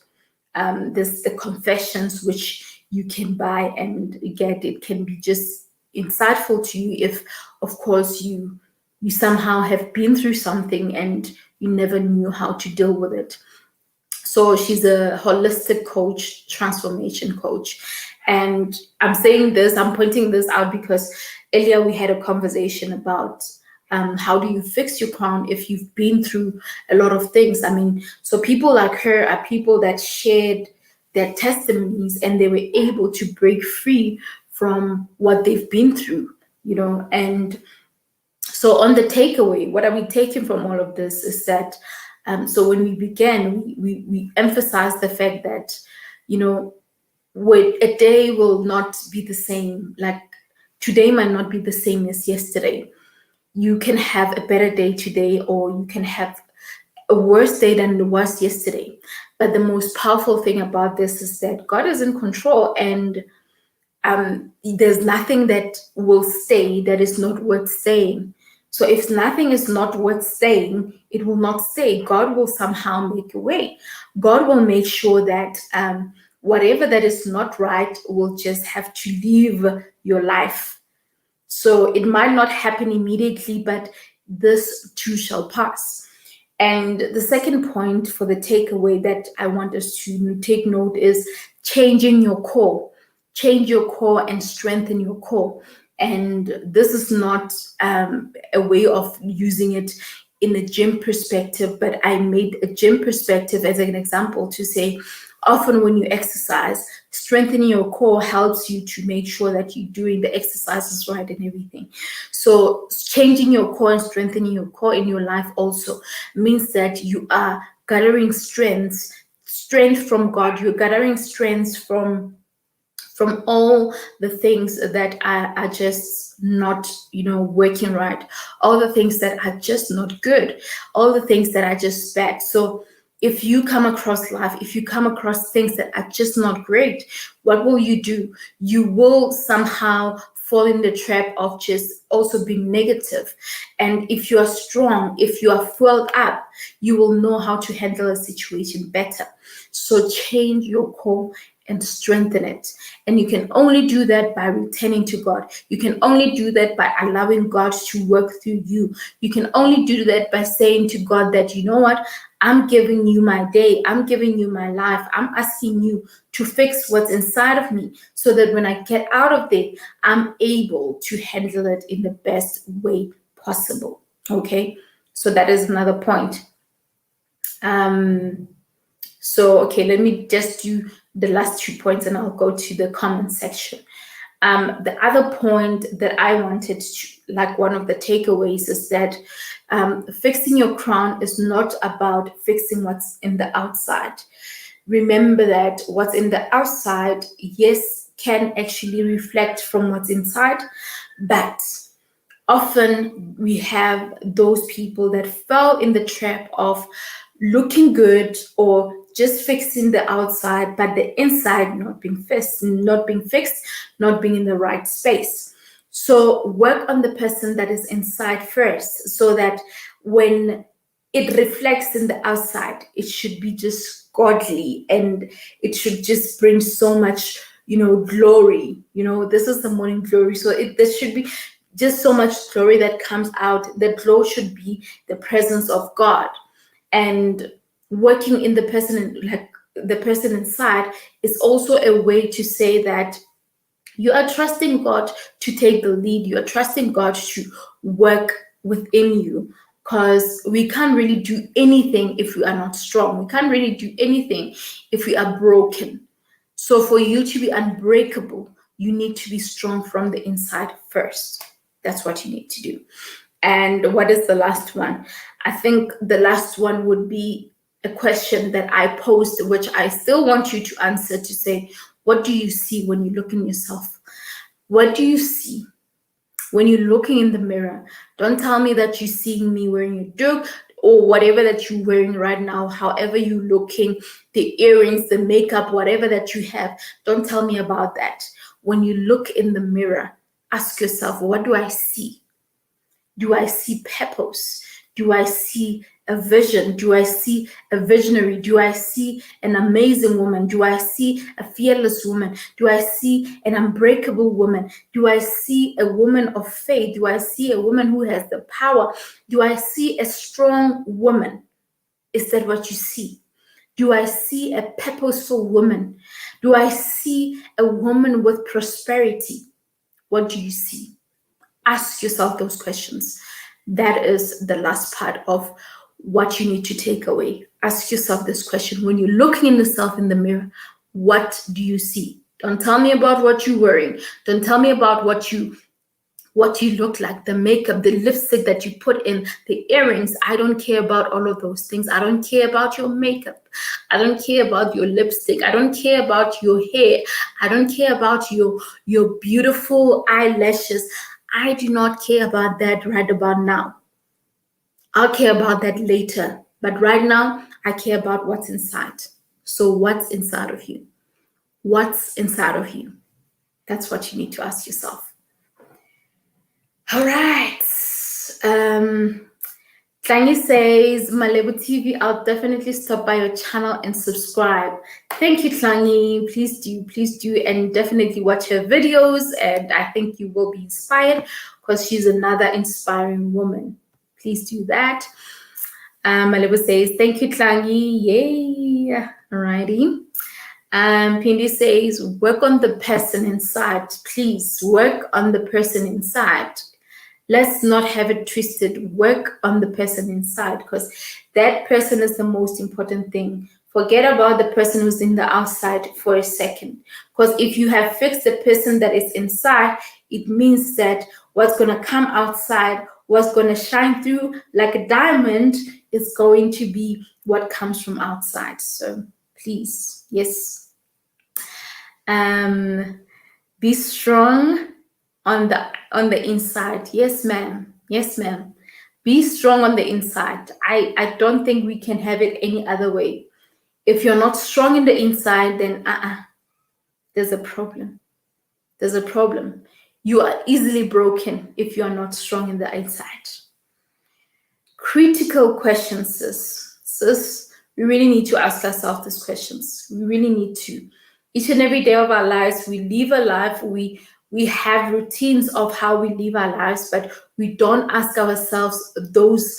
There's the confessions, which you can buy and get. It can be just insightful to you if, of course, you somehow have been through something and you never knew how to deal with it. So she's a holistic coach, transformation coach. And I'm pointing this out because earlier we had a conversation about how do you fix your crown if you've been through a lot of things. I mean, so people like her are people that shared their testimonies, and they were able to break free from what they've been through, and so on the takeaway, what are we taking from all of this is that, so when we began, we emphasized the fact that, a day will not be the same. Like today might not be the same as yesterday. You can have a better day today, or you can have a worse day than it was yesterday. But the most powerful thing about this is that God is in control, and there's nothing that will stay that is not worth saying. So if nothing is not worth saying, it will not stay. God will somehow make a way. God will make sure that whatever that is not right will just have to leave your life. So it might not happen immediately, but this too shall pass. And the second point for the takeaway that I want us to take note is changing your core. Change your core and strengthen your core. And this is not a way of using it in a gym perspective, but I made a gym perspective as an example to say, often when you exercise, strengthening your core helps you to make sure that you're doing the exercises right and everything. So changing your core and strengthening your core in your life also means that you are gathering strength from God. You're gathering strength from all the things that are just not working right, all the things that are just not good, all the things that are just bad. So if you come across life, if you come across things that are just not great, what will you do? You will somehow fall in the trap of just also being negative. And if you are strong, if you are filled up, you will know how to handle a situation better. So change your core and strengthen it. And you can only do that by returning to God. You can only do that by allowing God to work through you. You can only do that by saying to God that, you know what, I'm giving you my day. I'm giving you my life. I'm asking you to fix what's inside of me so that when I get out of there, I'm able to handle it in the best way possible. Okay, so that is another point. Okay, let me just do the last 2 points and I'll go to the comment section. The other point that I wanted to, like one of the takeaways, is that fixing your crown is not about fixing what's in the outside. Remember that what's in the outside, yes, can actually reflect from what's inside, but often we have those people that fell in the trap of looking good or just fixing the outside, but the inside not being fixed, not being in the right space. So work on the person that is inside first, so that when it reflects in the outside, it should be just godly and it should just bring so much, glory. This is the morning glory. So there should be just so much glory that comes out. The glow should be the presence of God. And working in the person inside is also a way to say that you are trusting God to take the lead. You are trusting God to work within you, because we can't really do anything if we are not strong. We can't really do anything if we are broken. So for you to be unbreakable, you need to be strong from the inside first. That's what you need to do. And what is the last one? I think the last one would be a question that I posed, which I still want you to answer, to say, what do you see when you look in yourself? What do you see when you're looking in the mirror? Don't tell me that you're seeing me wearing a duke or whatever that you're wearing right now, however you're looking, the earrings, the makeup, whatever that you have. Don't tell me about that. When you look in the mirror, ask yourself, what do I see? Do I see purpose? Do I see a vision? Do I see a visionary? Do I see an amazing woman? Do I see a fearless woman? Do I see an unbreakable woman? Do I see a woman of faith? Do I see a woman who has the power? Do I see a strong woman? Is that what you see? Do I see a purposeful woman? Do I see a woman with prosperity? What do you see? Ask yourself those questions. That is the last part of what you need to take away. Ask yourself this question. When you're looking in yourself in the mirror, what do you see? Don't tell me about what you're wearing. Don't tell me about what you look like, the makeup, the lipstick that you put in, the earrings. I don't care about all of those things. I don't care about your makeup. I don't care about your lipstick. I don't care about your hair. I don't care about your beautiful eyelashes. I do not care about that right about now. I'll care about that later. But right now, I care about what's inside. So what's inside of you? What's inside of you? That's what you need to ask yourself. All right. Tlangi says, Malebu TV, I'll definitely stop by your channel and subscribe. Thank you, Tlangi. Please do, and definitely watch her videos. And I think you will be inspired because she's another inspiring woman. Please do that. Malebu says, thank you, Tlangi. Yay. Alrighty. Pindi says, work on the person inside. Please work on the person inside. Let's not have it twisted. Work on the person inside because that person is the most important thing. Forget about the person who's in the outside for a second. Because if you have fixed the person that is inside, it means that what's going to come outside, what's going to shine through like a diamond is going to be what comes from outside. So please, yes. Be strong on the inside. Yes, ma'am. Yes, ma'am. Be strong on the inside. I don't think we can have it any other way. If you're not strong in the inside, then there's a problem. There's a problem. You are easily broken if you are not strong in the inside. Critical questions, sis. Sis, we really need to ask ourselves these questions. We really need to. Each and every day of our lives, we live a life, we have routines of how we live our lives, but we don't ask ourselves those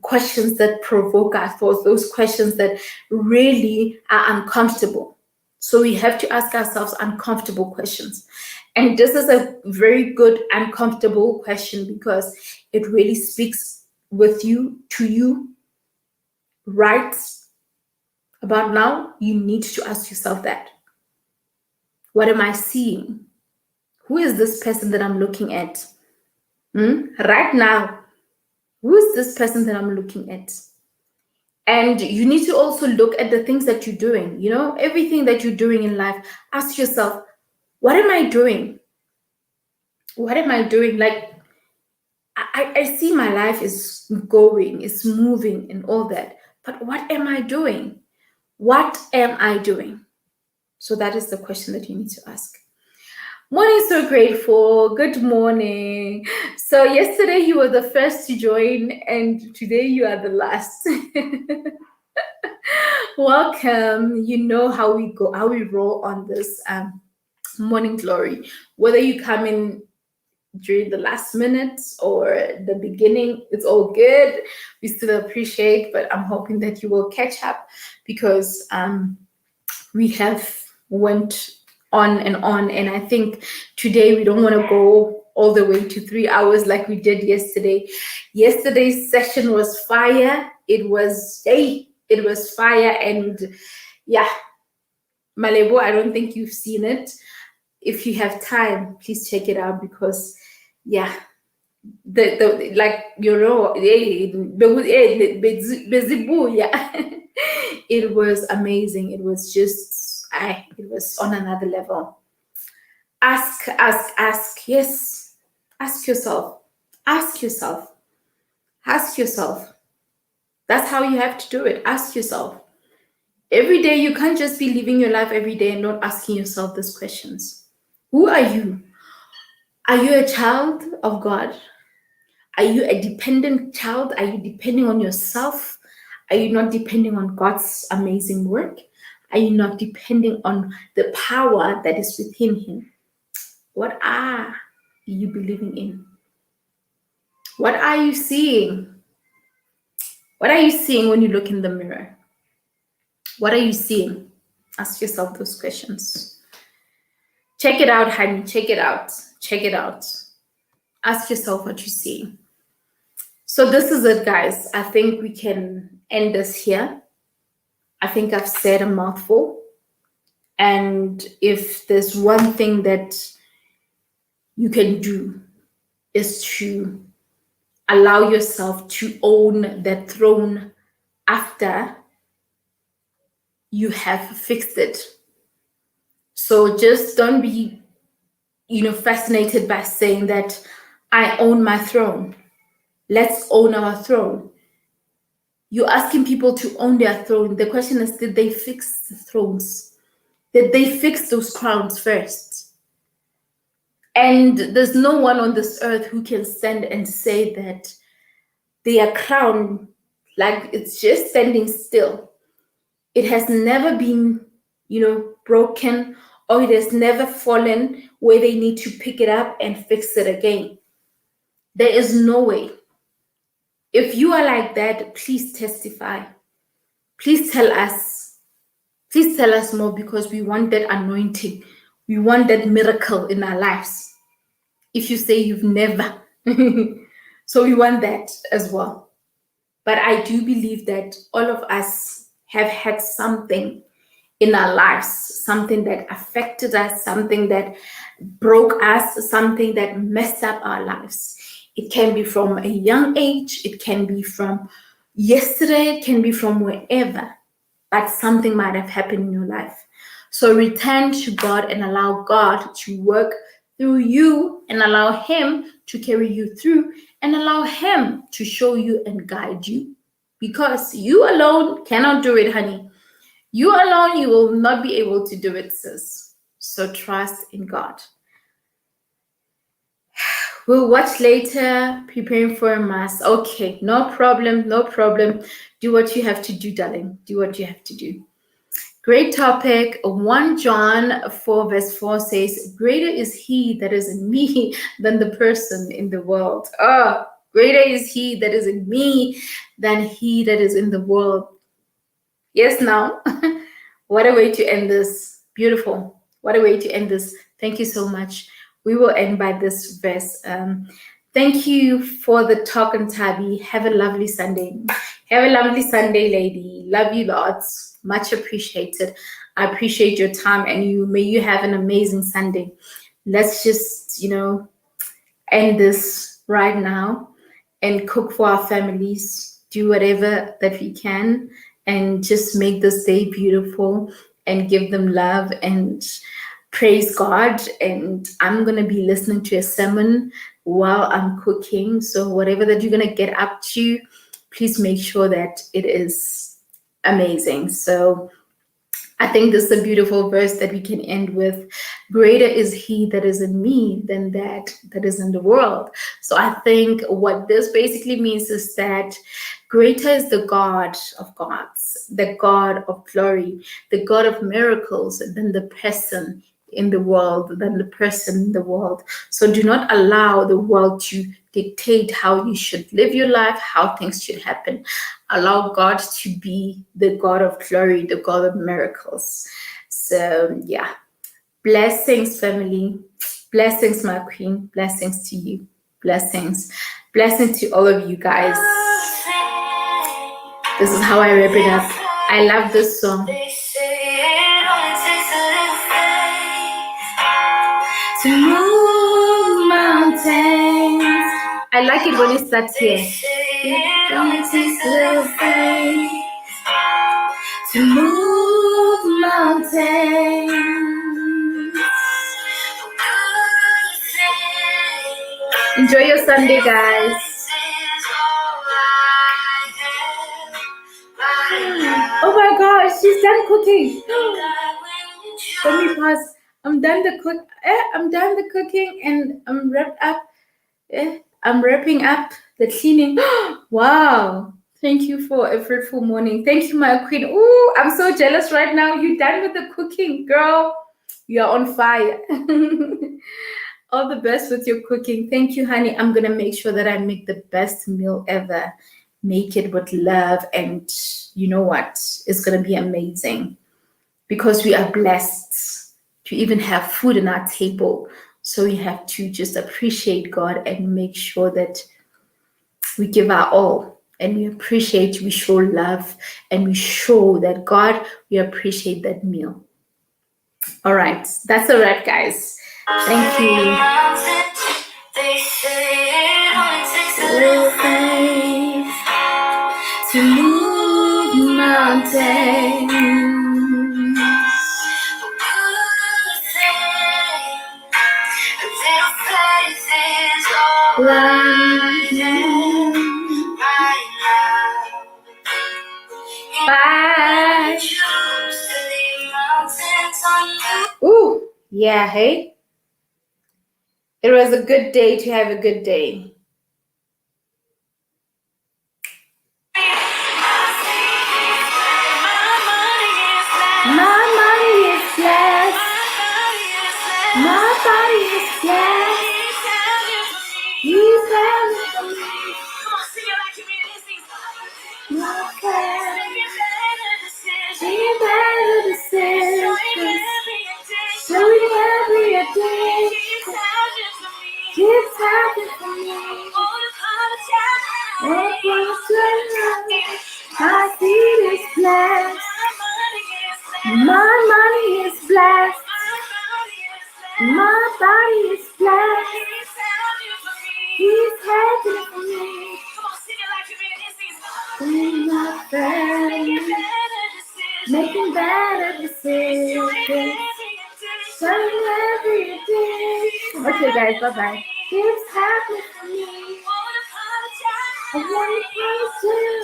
questions that provoke our thoughts, those questions that really are uncomfortable. So we have to ask ourselves uncomfortable questions. And this is a very good uncomfortable question because it really speaks with you, to you, right about now. You need to ask yourself that. What am I seeing? Who is this person that I'm looking at? Right now, who is this person that I'm looking at? And you need to also look at the things that you're doing. You know, everything that you're doing in life, ask yourself, what am I doing? What am I doing? Like, I see my life is going, it's moving and all that. But what am I doing? What am I doing? So that is the question that you need to ask. Morning, so grateful. Good morning. So yesterday you were the first to join and today you are the last. Welcome. You know how we go, how we roll on this morning glory. Whether you come in during the last minutes or the beginning, it's all good. We still appreciate, but I'm hoping that you will catch up because we have went on, and I think today we don't want to go all the way to 3 hours like we did yesterday. Yesterday's session was fire. It was fire, and yeah, Malebo, I don't think you've seen it. If you have time, please check it out because yeah, the like, you know, yeah. It was amazing. It was just it was on another level. Ask. Yes, ask yourself. That's how you have to do it. Ask yourself. Every day, you can't just be living your life every day and not asking yourself these questions. Who are you? Are you a child of God? Are you a dependent child? Are you depending on yourself? Are you not depending on God's amazing work? Are you not depending on the power that is within Him? What are you believing in? What are you seeing? What are you seeing when you look in the mirror? What are you seeing? Ask yourself those questions. Check it out, honey. Check it out. Ask yourself what you see. So this is it, guys. I think we can end this here. I think I've said a mouthful. And if there's one thing that you can do is to allow yourself to own that throne after you have fixed it. So just don't be, fascinated by saying that I own my throne. Let's own our throne. You're asking people to own their throne. The question is, did they fix the thrones? Did they fix those crowns first? And there's no one on this earth who can stand and say that their crown, like it's just standing still. It has never been, broken, or it has never fallen where they need to pick it up and fix it again. There is no way. If you are like that, please testify. Please tell us. Please tell us more, because we want that anointing. We want that miracle in our lives. If you say you've never. So we want that as well. But I do believe that all of us have had something in our lives, something that affected us, something that broke us, something that messed up our lives. It can be from a young age, it can be from yesterday, it can be from wherever, but something might have happened in your life. So return to God and allow God to work through you, and allow Him to carry you through, and allow Him to show you and guide you. Because you alone cannot do it, honey. You alone, you will not be able to do it, sis. So trust in God. We'll watch later, preparing for a mass. Okay, no problem, no problem. Do what you have to do, darling. Do what you have to do. Great topic. 1 John 4 verse 4 says, greater is he that is in me than the person in the world. Oh, greater is he that is in me than he that is in the world. Yes, now. What a way to end this. Beautiful. What a way to end this. Thank you so much. We will end by this verse. Thank you for the talk, Ntabi. Have a lovely Sunday. Have a lovely Sunday, lady. Love you lots. Much appreciated. I appreciate your time, and may you have an amazing Sunday. Let's just, end this right now and cook for our families. Do whatever that we can, and just make this day beautiful, and give them love and praise God. And I'm going to be listening to a sermon while I'm cooking. So whatever that you're going to get up to, please make sure that it is amazing. So I think this is a beautiful verse that we can end with. Greater is he that is in me than that is in the world. So I think what this basically means is that greater is the God of gods, the God of glory, the God of miracles than the person in the world, So do not allow the world to dictate how you should live your life, how things should happen. Allow God to be the God of glory, the God of miracles. So yeah, blessings, family. Blessings, my queen. Blessings to you. Blessings. Blessings to all of you guys. This is how I wrap it up. I love this song. To move mountains. I like it when it starts here. It only takes a little faith to move mountains. Enjoy your Sunday, guys. Oh my gosh, she's done cooking. Let me pause. I'm done the cooking, and I'm wrapped up. I'm wrapping up the cleaning. Wow. Thank you for a fruitful morning. Thank you, my queen. Ooh, I'm so jealous right now. You done with the cooking, girl. You're on fire. All the best with your cooking. Thank you, honey. I'm going to make sure that I make the best meal ever. Make it with love. And you know what? It's going to be amazing, because we are blessed to even have food on our table. So we have to just appreciate God and make sure that we give our all, and we appreciate, we show love, and we show that God, we appreciate that meal. All right, that's a wrap, guys. Thank you. They say it only takes a little faith to move mountains. Bye. Ooh, yeah, hey. It was a good day to have a good day. My body is blessed. He's having for me. My care. Making better decisions. Showing every addiction. Keeps happening for me. Won't promise my seed is blessed. My money is blessed. My body is blessed. He's happy for me. In my family, making better decisions. Showing every day. Okay, guys, bye bye. It's happy for me. I want to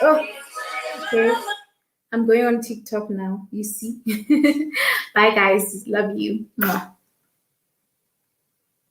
oh, okay. I'm going on TikTok now. You see. Bye, guys. Love you. Mwah.